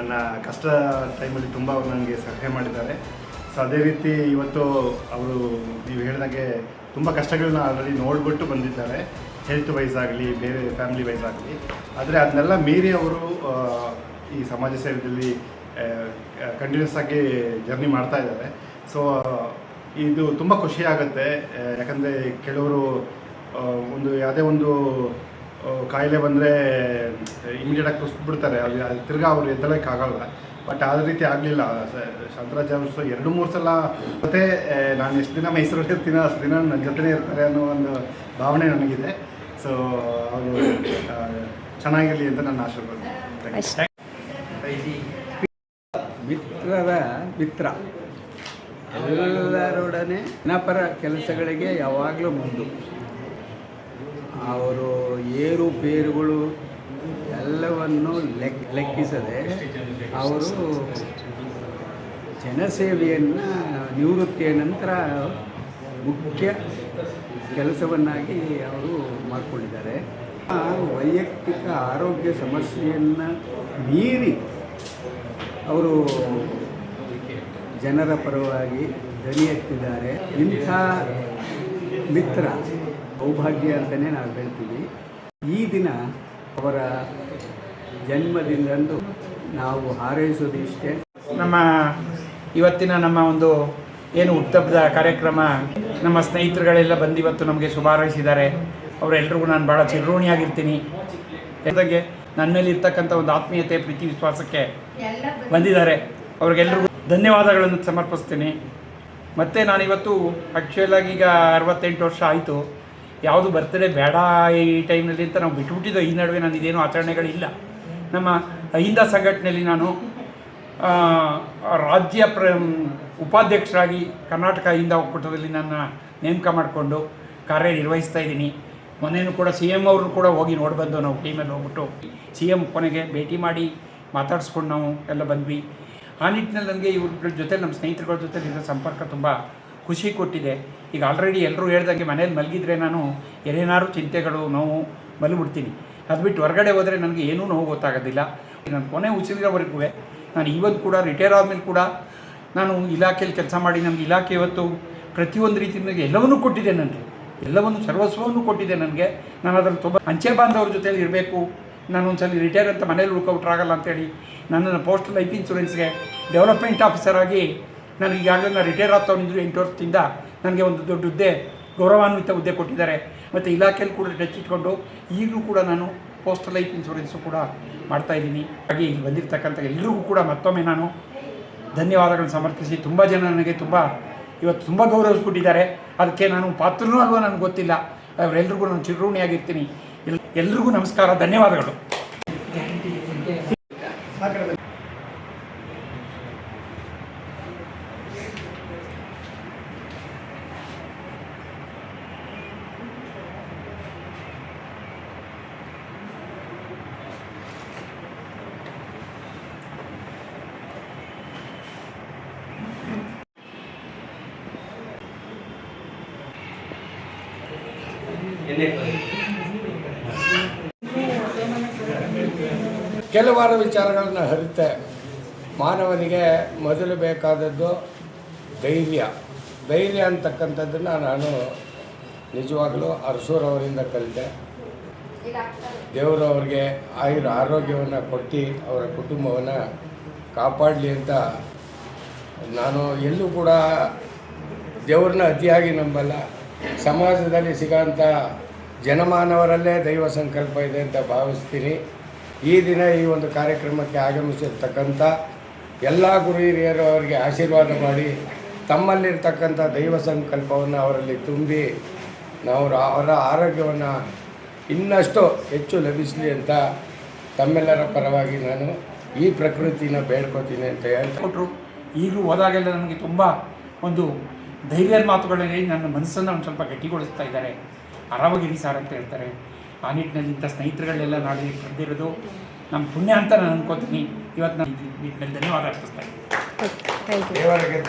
ನನ್ನ ಕಷ್ಟ ಟೈಮಲ್ಲಿ ತುಂಬ ಅವರು ನನಗೆ ಸಹಾಯ ಮಾಡಿದ್ದಾರೆ. ಸೊ ಅದೇ ರೀತಿ ಇವತ್ತು ಅವರು ನೀವು ಹೇಳಿದಾಗೆ ತುಂಬ ಕಷ್ಟಗಳನ್ನ ಆಲ್ರೆಡಿ ನೋಡಿಬಿಟ್ಟು ಬಂದಿದ್ದಾರೆ, ಹೆಲ್ತ್ ವೈಸ್ ಆಗಲಿ ಬೇರೆ ಫ್ಯಾಮಿಲಿ ವೈಸ್ ಆಗಲಿ. ಆದರೆ ಅದನ್ನೆಲ್ಲ ಮೀರಿ ಅವರು ಈ ಸಮಾಜ ಸೇವೆಯಲ್ಲಿ ಕಂಟಿನ್ಯೂಸ್ ಆಗಿ ಜರ್ನಿ ಮಾಡ್ತಾ ಇದ್ದಾರೆ. ಸೊ ಇದು ತುಂಬ ಖುಷಿ ಆಗುತ್ತೆ. ಯಾಕಂದರೆ ಕೆಲವರು ಒಂದು ಯಾವುದೇ ಒಂದು ಕಾಯಿಲೆ ಬಂದರೆ ಇಮಿಡಿಯೇಟಾಗಿ ಕುಸಿದ್ಬಿಡ್ತಾರೆ, ಅದು ತಿರ್ಗಾ ಅವರು ಎದ್ದಳಕ್ಕಾಗಲ್ಲ. ಬಟ್ ಅದೇ ರೀತಿ ಆಗಲಿಲ್ಲ. ಶಾಂತರಾಜ್ ಅವರು 2-3 ಸಲ ಮತ್ತು ನಾನು ಎಷ್ಟು ದಿನ ಮೈಸೂರಲ್ಲಿ ಇರ್ತೀನೋ ಅಷ್ಟು ದಿನ ನನ್ನ ಜೊತೆನೇ ಇರ್ತಾರೆ ಅನ್ನೋ ಒಂದು ಭಾವನೆ ನನಗಿದೆ. ಸೊ ಅವರು ಚೆನ್ನಾಗಿರಲಿ ಅಂತ ನನ್ನ ಆಶೀರ್ವಾದ. ಮಿತ್ರರ ಮಿತ್ರ, ಎಲ್ಲರೊಡನೆ ಜನಪರ ಕೆಲಸಗಳಿಗೆ ಯಾವಾಗಲೂ ಮುಂದು. ಅವರು ಏರುಪೇರುಗಳು ಎಲ್ಲವನ್ನು ಲೆಕ್ಕಿಸದೆ ಅವರು ಜನಸೇವೆಯನ್ನು ನಿವೃತ್ತಿಯ ನಂತರ ಮುಖ್ಯ ಕೆಲಸವನ್ನಾಗಿ ಅವರು ಮಾಡಿಕೊಂಡಿದ್ದಾರೆ. ವೈಯಕ್ತಿಕ ಆರೋಗ್ಯ ಸಮಸ್ಯೆಯನ್ನು ಮೀರಿ ಅವರು ಜನರ ಪರವಾಗಿ ಧ್ವನಿ ಎತ್ತಿದ್ದಾರೆ. ಇಂಥ ಮಿತ್ರ ಸೌಭಾಗ್ಯ ಅಂತಲೇ ನಾವು ಹೇಳ್ತೀವಿ. ಈ ದಿನ ಅವರ ಜನ್ಮದಿನದಂದು ನಾವು ಹಾರೈಸೋದು ಇಷ್ಟೇ. ಇವತ್ತಿನ ನಮ್ಮ ಒಂದು ಏನು ಹುಟ್ಟುಹಬ್ಬದ ಕಾರ್ಯಕ್ರಮ, ನಮ್ಮ ಸ್ನೇಹಿತರುಗಳೆಲ್ಲ ಬಂದು ಇವತ್ತು ನಮಗೆ ಶುಭ ಹಾರೈಸಿದ್ದಾರೆ. ಅವರೆಲ್ಲರಿಗೂ ನಾನು ಭಾಳ ಚಿರಋಣಿಯಾಗಿರ್ತೀನಿ. ಜೊತೆಗೆ ನನ್ನ ಮೇಲೆ ಇರ್ತಕ್ಕಂಥ ಒಂದು ಆತ್ಮೀಯತೆ, ಪ್ರೀತಿ, ವಿಶ್ವಾಸಕ್ಕೆ ಬಂದಿದ್ದಾರೆ. ಅವ್ರಿಗೆಲ್ರಿಗೂ ಧನ್ಯವಾದಗಳನ್ನು ಸಮರ್ಪಿಸ್ತೀನಿ. ಮತ್ತು ನಾನಿವತ್ತು ಆ್ಯಕ್ಚುಲಾಗಿ ಈಗ 68 ವರ್ಷ ಆಯಿತು. ಯಾವುದು ಬರ್ತ್ಡೇ ಬೇಡ ಈ ಟೈಮ್ನಲ್ಲಿ ಅಂತ ನಾವು ಬಿಟ್ಬಿಟ್ಟಿದ್ದೋ. ಈ ನಡುವೆ ನಾನು ಇದೇನೂ ಆಚರಣೆಗಳಿಲ್ಲ. ನಮ್ಮ ಅಹಿಂದ ಸಂಘಟನೆಯಲ್ಲಿ ನಾನು ರಾಜ್ಯ ಉಪಾಧ್ಯಕ್ಷರಾಗಿ ಕರ್ನಾಟಕ ಅಹಿಂದ ಒಕ್ಕೂಟದಲ್ಲಿ ನನ್ನ ನೇಮಕ ಮಾಡಿಕೊಂಡು ಕಾರ್ಯನಿರ್ವಹಿಸ್ತಾ ಇದ್ದೀನಿ. ಮೊನ್ನೆನೂ ಕೂಡ CM ಅವರು ಕೂಡ ಹೋಗಿ ನೋಡಿಬಂದು, ನಾವು ಟೀಮಲ್ಲಿ ಹೋಗ್ಬಿಟ್ಟು CM ಕೊನೆಗೆ ಭೇಟಿ ಮಾಡಿ ಮಾತಾಡಿಸ್ಕೊಂಡು ನಾವು ಎಲ್ಲ ಬಂದ್ವಿ. ಆ ನಿಟ್ಟಿನಲ್ಲಿ ನನಗೆ ಇವ್ರ ಜೊತೆ, ನಮ್ಮ ಸ್ನೇಹಿತರುಗಳ ಜೊತೆ ಇರೋ ಸಂಪರ್ಕ ತುಂಬ ಖುಷಿ ಕೊಟ್ಟಿದೆ. ಈಗ ಆಲ್ರೆಡಿ ಎಲ್ಲರೂ ಹೇಳ್ದಂಗೆ ಮನೇಲಿ ಮಲಗಿದ್ರೆ ನಾನು ಏನೇನಾದ್ರು ಚಿಂತೆಗಳು, ನೋವು ಮಲಗಿಬಿಡ್ತೀನಿ. ಅದು ಬಿಟ್ಟು ಹೊರಗಡೆ ಹೋದರೆ ನನಗೆ ಏನೂ ನೋವು ಗೊತ್ತಾಗೋದಿಲ್ಲ. ನಾನು ಕೊನೆ ಉಸಿರಿರೋವರೆಗೂ ನಾನು ಇವತ್ತು ಕೂಡ ರಿಟೈರ್ ಆದಮೇಲೆ ಕೂಡ ನಾನು ಇಲಾಖೆಯಲ್ಲಿ ಕೆಲಸ ಮಾಡಿ ನಮಗೆ ಇಲಾಖೆ ಇವತ್ತು ಪ್ರತಿಯೊಂದು ರೀತಿಯಿಂದ ಎಲ್ಲವನ್ನೂ ಕೊಟ್ಟಿದೆ. ನನಗೆ ಎಲ್ಲವನ್ನು ಸರ್ವಸ್ವವನ್ನು ಕೊಟ್ಟಿದೆ ನನಗೆ. ನಾನು ಅದರಲ್ಲಿ ತುಂಬ ಅಂಚೆ ಬಾಂಧವ್ರ ಜೊತೆಯಲ್ಲಿ ಇರಬೇಕು. ನಾನು ಒಂದ್ಸಲ ರಿಟೈರ್ ಅಂತ ಮನೇಲಿ ಉಳ್ಕೊಬಿಟ್ರಾಗಲ್ಲ ಅಂತೇಳಿ ನನ್ನನ್ನು ಪೋಸ್ಟ್ ಲೈಫ್ ಇನ್ಶೂರೆನ್ಸ್ಗೆ ಡೆವಲಪ್ಮೆಂಟ್ ಆಫೀಸರ್ ಆಗಿ ನನಗೆ ಈಗಾಗಲೇ ನಾನು ರಿಟೈರ್ ಆಗ್ತಾವಿದ್ರು 8 ವರ್ಷದಿಂದ ನನಗೆ ಒಂದು ದೊಡ್ಡ ಹುದ್ದೆ, ಗೌರವಾನ್ವಿತ ಹುದ್ದೆ ಕೊಟ್ಟಿದ್ದಾರೆ. ಮತ್ತು ಇಲಾಖೆಯಲ್ಲಿ ಕೂಡ ಟಚ್ ಇಟ್ಕೊಂಡು ಈಗಲೂ ಕೂಡ ನಾನು ಪೋಸ್ಟ್ ಲೈಫ್ ಇನ್ಶೂರೆನ್ಸು ಕೂಡ ಮಾಡ್ತಾಯಿದ್ದೀನಿ. ಹಾಗೆ ಇಲ್ಲಿ ಬಂದಿರತಕ್ಕಂಥ ಎಲ್ಲರಿಗೂ ಕೂಡ ಮತ್ತೊಮ್ಮೆ ನಾನು ಧನ್ಯವಾದಗಳನ್ನು ಸಮರ್ಪಿಸಿ, ತುಂಬ ಜನ ನನಗೆ ಇವತ್ತು ತುಂಬ ಗೌರವಿಸ್ಬಿಟ್ಟಿದ್ದಾರೆ. ಅದಕ್ಕೆ ನಾನು ಪಾತ್ರನೂ ಅಲ್ವೋ ನನಗೆ ಗೊತ್ತಿಲ್ಲ. ಅವರೆಲ್ಲರಿಗೂ ನಾನು ಚಿರಋಣಿಯಾಗಿರ್ತೀನಿ. ಎಲ್ರಿಗೂ ನಮಸ್ಕಾರ, ಧನ್ಯವಾದಗಳು. ಕೆಲವಾರು ವಿಚಾರಗಳನ್ನ ಅರಿತೆ. ಮಾನವನಿಗೆ ಮೊದಲು ಬೇಕಾದದ್ದು ಧೈರ್ಯ ಅಂತಕ್ಕಂಥದ್ದನ್ನು ನಾನು ನಿಜವಾಗಲೂ ಅರಸೂರವರಿಂದ ಕಲಿತೆ. ದೇವರು ಅವ್ರಿಗೆ ಆರೋಗ್ಯವನ್ನು ಕೊಟ್ಟು ಅವರ ಕುಟುಂಬವನ್ನು ಕಾಪಾಡಲಿ ಅಂತ ನಾನು ಎಲ್ಲೂ ಕೂಡ ದೇವ್ರನ್ನ ಅತಿಯಾಗಿ ನಂಬಲ್ಲ. ಸಮಾಜದಲ್ಲಿ ಸಿಗೋಂಥ ಜನಮಾನವರಲ್ಲೇ ದೈವ ಸಂಕಲ್ಪ ಇದೆ ಅಂತ ಭಾವಿಸ್ತೀನಿ. ಈ ದಿನ ಈ ಒಂದು ಕಾರ್ಯಕ್ರಮಕ್ಕೆ ಆಗಮಿಸಿರ್ತಕ್ಕಂಥ ಎಲ್ಲ ಗುರು ಹಿರಿಯರು ಅವರಿಗೆ ಆಶೀರ್ವಾದ ಮಾಡಿ ತಮ್ಮಲ್ಲಿರ್ತಕ್ಕಂಥ ದೈವ ಸಂಕಲ್ಪವನ್ನು ಅವರಲ್ಲಿ ತುಂಬಿ ನಾವು ಅವರ ಆರೋಗ್ಯವನ್ನು ಇನ್ನಷ್ಟು ಹೆಚ್ಚು ಲಭಿಸಲಿ ಅಂತ ತಮ್ಮೆಲ್ಲರ ಪರವಾಗಿ ನಾನು ಈ ಪ್ರಕೃತಿನ ಬೇಡ್ಕೋತೀನಿ ಅಂತ ಹೇಳ್ಕೊಟ್ರು. ಈಗಲೂ ಹೋದಾಗೆಲ್ಲ ನನಗೆ ತುಂಬ ಒಂದು ಧೈರ್ಯದ ಮಾತುಗಳಲ್ಲಿ ನನ್ನ ಮನಸ್ಸನ್ನು ಒಂದು ಸ್ವಲ್ಪ ಗಟ್ಟಿಗೊಳಿಸ್ತಾ ಇದ್ದಾರೆ. ಆರಾಮಾಗಿರಿ ಸಾರ್ ಅಂತ ಹೇಳ್ತಾರೆ. ಆ ನಿಟ್ಟಿನಲ್ಲಿ ಇಂಥ ಸ್ನೇಹಿತರುಗಳೆಲ್ಲ ನಾಳೆ ಬಂದಿರೋದು ನಮ್ಮ ಪುಣ್ಯ ಅಂತ ನಾನು ಅನ್ಕೋತೀನಿ. ಇವತ್ತು ನಾನು ಈ ನಿಟ್ಟಿನಲ್ಲಿ ಧನ್ಯವಾದ ಅರ್ಪಿಸ್ತಾ ಇದ್ದೀನಿ. ದೇವರಿಗೆ